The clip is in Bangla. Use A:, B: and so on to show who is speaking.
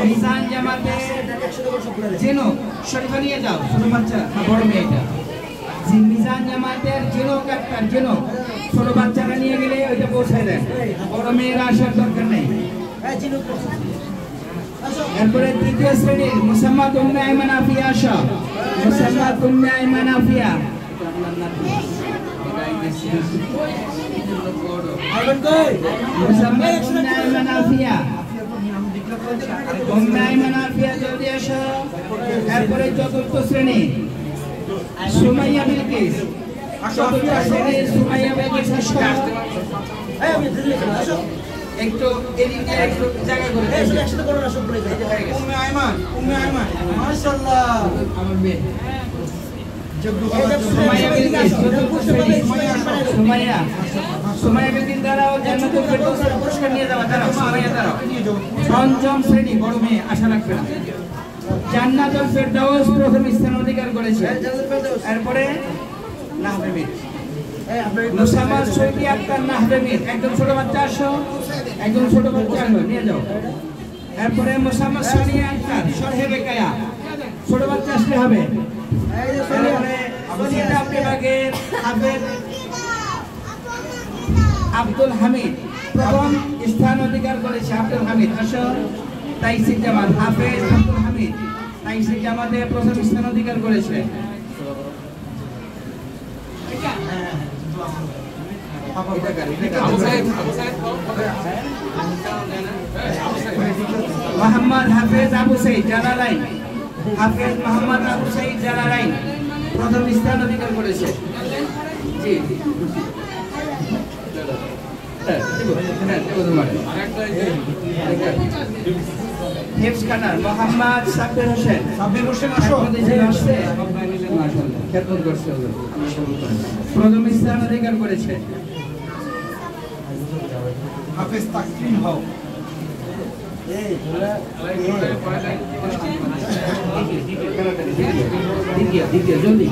A: মিজান জামাতে জেনো শরীফা নিয়ে যাও ছোট বাচ্চা না বড় মেয়েটা মিজান জামাতের জেনো ক্যাপ্টার জেনো ছোট বাচ্চারা নিয়ে গেলে ওইটা পৌঁছায় দেন বড় মেয়েরা আসার দরকার নেই এরপরে তৃতীয় শ্রেণীর মুসাম্মাদ উম্মে আইমান আফিয়া আসা মুসাম্মাদ উম্মে আইমান আফিয়া মুসাম্মাদ উম্মে আইমান আফিয়া উম্মে আইমান আফিয়া জলদি আসো এরপরে চতুর্থ শ্রেণী সুমাইয়া বিলকিস চতুর্থ শ্রেণী সুমাইয়া বিলকিস আসো একটু এদিকে একটু জায়গা করে একসাথে করো না সব করে উম্মে আইমান মাশাআল্লাহ আমার মেয়ে সুমাইয়া বিলকিস দ্বারাও জান্নাতুল ফেরদৌসের পুরস্কার নিয়ে যাওয়া দ্বারা সুমাইয়া দ্বারাও পঞ্চম শ্রেণী বড় মেয়ে আশা রাখবে না জান্নাতুল ফেরদৌস প্রথম স্থান অধিকার করেছে এরপরে নাহবে মেয়ে মুসাম্মাদ শফি আক্তার নাহবে মেয়ে একদম ছোট বাচ্চা আসো একদম ছোট বাচ্চা আসো নিয়ে যাও এরপরে মুসাম্মাদ সানিয়া আক্তার সরহেবে কায়া ছোট বাচ্চা আসলে হবে এরপরে সনিয়া বিভাগের হাফেজ আব্দুল হামিদ প্রথম স্থান অধিকার করেছে আব্দুল হামিদ আসো তাইসির জামাত হাফেজ আব্দুল হামিদ তাইসির জামাতে প্রথম স্থান অধিকার করেছে মোহাম্মদ হাফেজ আবু সাইদ জালালাইন হাফেজ মোহাম্মদ আবু সাইদ জালালাইন প্রথম স্থান অধিকার করেছে জি হিফজ খানার মোহাম্মদ সাব্বির হোসেন আসো আসছে খেদমত করছে প্রথম স্থান অধিকার করেছে হাফেজ তাকরিম হও জলদি